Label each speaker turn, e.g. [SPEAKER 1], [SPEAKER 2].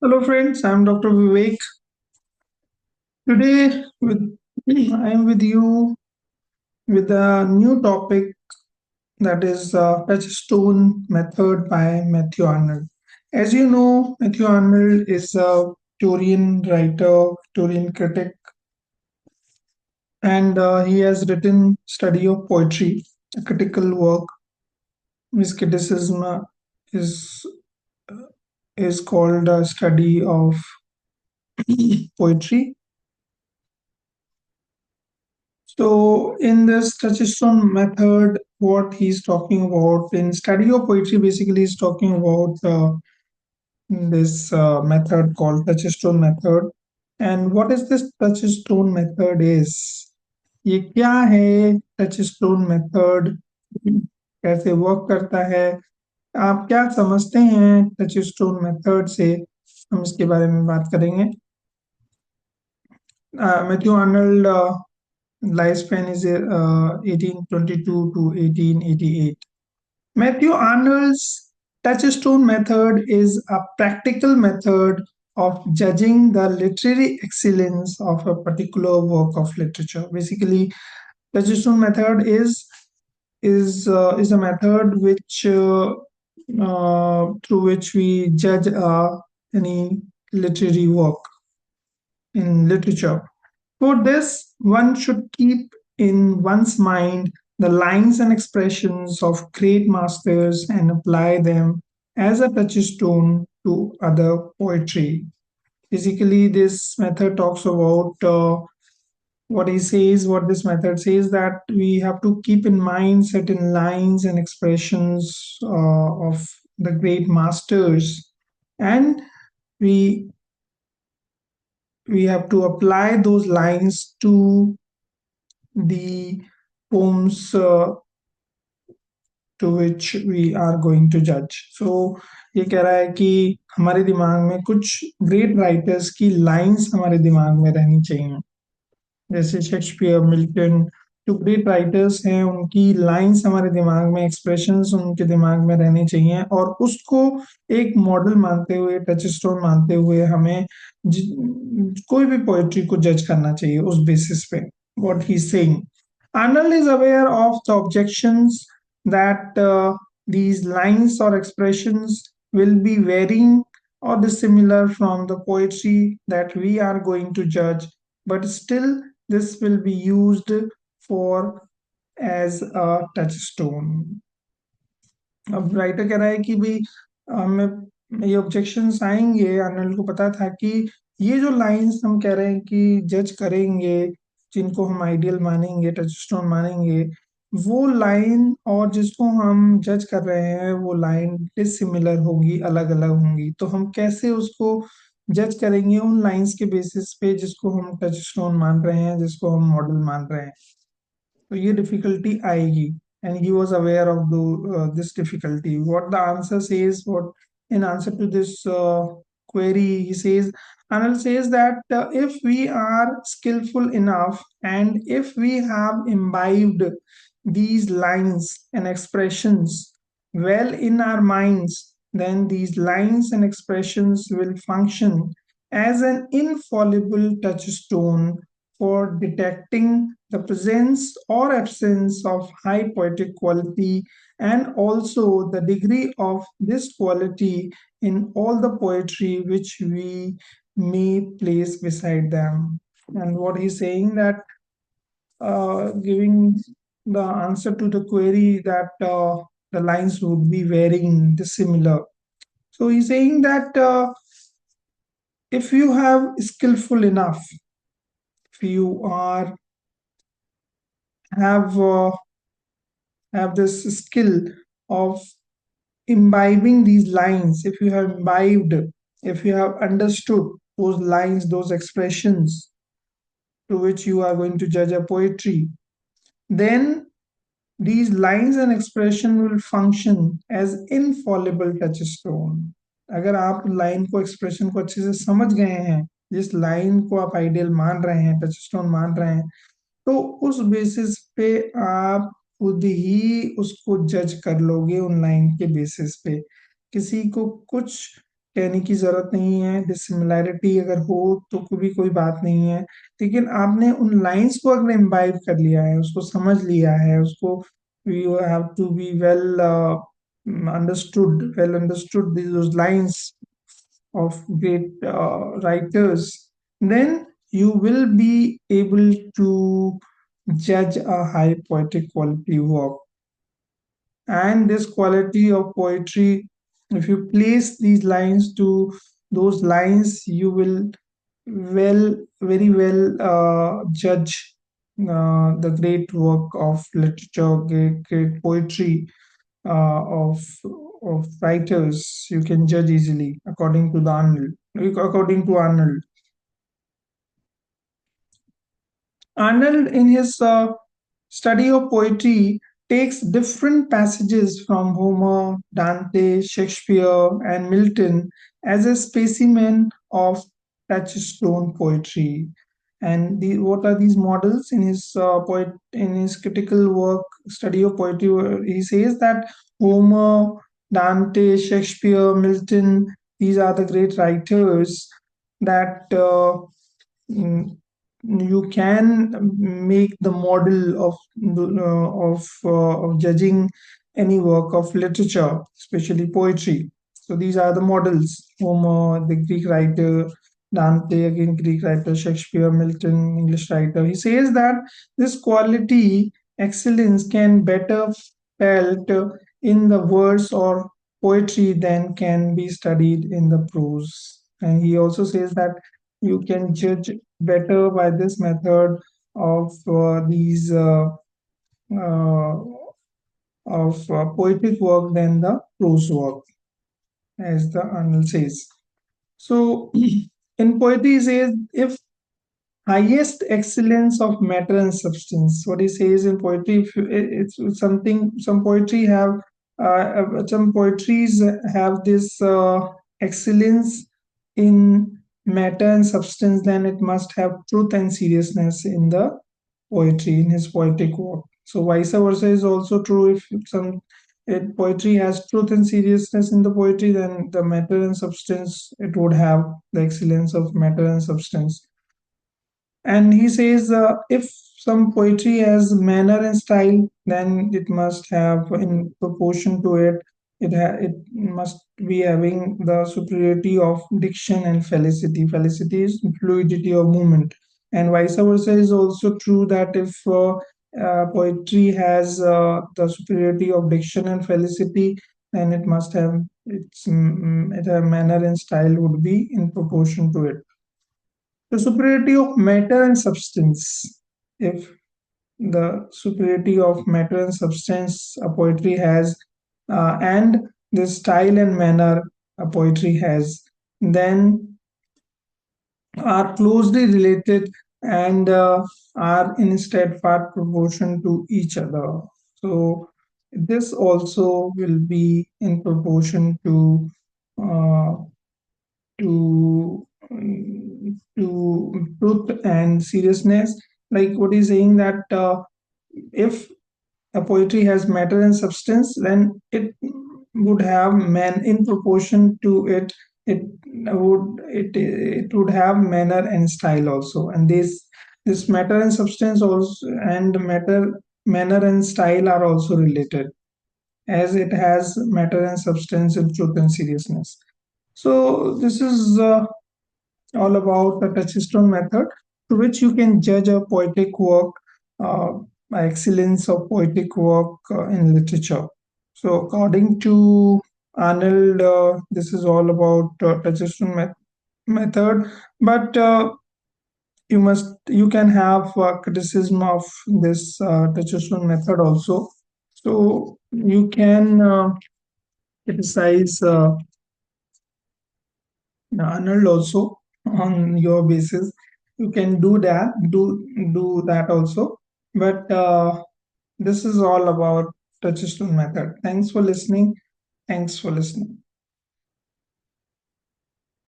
[SPEAKER 1] Hello friends, I'm Dr. Vivek. Today I am with you with a new topic that is Touchstone method by Mathew Arnold. As you know, Mathew Arnold is a Victorian writer, Victorian critic, and he has written study of poetry, a critical work. His criticism is is called a study of poetry. So, in this Touchstone method, what he's talking about in study of poetry basically is talking about this method called Touchstone method. And what is this Touchstone method is? ये क्या है touchstone method, कैसे work करता है, आप क्या समझते हैं टचस्टोन मेथड से, हम इसके बारे में बात करेंगे। Matthew Arnold lifespan is 1822 to 1888. Matthew Arnold's touchstone method is a practical method of judging the literary excellence of a particular work of literature. Basically, touchstone method is a method which through which we judge any literary work in literature. For this, one should keep in one's mind the lines and expressions of great masters and apply them as a touchstone to other poetry. Basically, this method talks about what this method says that we have to keep in mind certain lines and expressions of the great masters, and we we have to apply those lines to the poems to which we are going to judge. So ये कह रहा है कि हमारे दिमाग में कुछ great writers की लाइंस हमारे दिमाग में रहनी चाहिए, जैसे शेक्सपियर, मिल्टन, जो ग्रेट राइटर्स हैं उनकी लाइंस हमारे दिमाग में, एक्सप्रेशंस उनके दिमाग में रहने चाहिए, और उसको एक मॉडल मानते हुए, टचस्टोन मानते हुए हमें कोई भी पोएट्री को जज करना चाहिए उस बेसिस पे. What he's saying, Arnold is aware of the objections that these lines or expressions will be varying or dissimilar from the poetry that we are going to judge, but still this will be used for as a touchstone. अब writer कह रहा है कि भाई हमें ये objections आएंगे, Arnold को पता था कि ये जो लाइंस हम कह रहे हैं कि जज करेंगे, जिनको हम आइडियल मानेंगे, टचस्टोन मानेंगे, वो लाइन और जिसको हम जज कर रहे हैं वो लाइन डिसिमिलर होगी, अलग अलग होंगी. तो हम कैसे उसको जज करेंगे उन लाइंस के बेसिस पे जिसको हम टचस्टोन मान रहे हैं, जिसको हम मॉडल मान रहे हैं. तो ये डिफिकल्टी आएगी, and he was aware of this difficulty. What the answer says, what in answer to this query, he says, Arnold says that if we are skillful enough and if we have imbibed these lines and expressions well in our minds, then these lines and expressions will function as an infallible touchstone for detecting the presence or absence of high poetic quality, and also the degree of this quality in all the poetry which we may place beside them. And what he's saying that giving the answer to the query that the lines would be varying dissimilar. So he's saying that if you have skillful enough, if you are have have this skill of imbibing these lines, if you have imbibed, if you have understood those lines, those expressions to which you are going to judge a poetry, then these lines and expression will function as infallible touchstone. अगर आप line को, expression को अच्छे से समझ गए हैं, जिस लाइन को आप आइडियल मान रहे हैं, टचस्टोन मान रहे हैं, तो उस बेसिस पे आप खुद ही उसको जज कर लोगे उन लाइन के बेसिस पे. किसी को कुछ कहने की जरूरत नहीं है, डिसिमिलैरिटी अगर हो तो कोई बात नहीं है, लेकिन आपने उन लाइंस को अगर इम्बाइब कर लिया है, उसको समझ लिया है, उसको you have to be well understood those lines of great writers, then you will be able to judge a high poetic quality work. And this quality of poetry, if you place these lines to those lines, you will very well judge the great work of literature, great poetry of writers. You can judge easily according to Arnold. Arnold, in his study of poetry, takes different passages from Homer, Dante, Shakespeare, and Milton as a specimen of Touchstone poetry. And what are these models in his in his critical work, study of poetry? Where he says that Homer, Dante, Shakespeare, Milton, these are the great writers that mm, you can make the model of judging any work of literature, especially poetry. So these are the models: Homer, the Greek writer; Dante, again Greek writer; Shakespeare, Milton, English writer. He says that this quality excellence can better felt in the verse or poetry than can be studied in the prose. And he also says that you can judge better by this method of these uh, of poetic work than the prose work, as the Arnold says. So, in poetry, he says if highest excellence of matter and substance. What he says in poetry, if it's something, some poetries have this excellence in matter and substance, then it must have truth and seriousness in the poetry, in his poetic work. So vice versa is also true. If some poetry has truth and seriousness in the poetry, then the matter and substance, it would have the excellence of matter and substance. And he says if some poetry has manner and style, then it must have, in proportion to it, it must be having the superiority of diction and felicity. Felicity is fluidity of movement, and vice versa is also true, that if poetry has the superiority of diction and felicity, then it must have its manner and style would be in proportion to it. The superiority of matter and substance. If the superiority of matter and substance a poetry has, and the style and manner a poetry has, then are closely related and are in steadfast proportion to each other. So this also will be in proportion uh, to truth and seriousness. Like what he's saying, that if a poetry has matter and substance, then it would have man in proportion to it. It would have manner and style also, and this matter and substance also, and manner and style are also related, as it has matter and substance in truth and seriousness. So this is all about the touchstone method, to which you can judge a poetic work, uh, excellence of poetic work in literature. So, according to Arnold, this is all about touchstone method, but you can have criticism of this touchstone method also. So, you can criticize Arnold also on your basis. You can do that also. But this is all about touchstone method. Thanks for listening. Thanks for listening.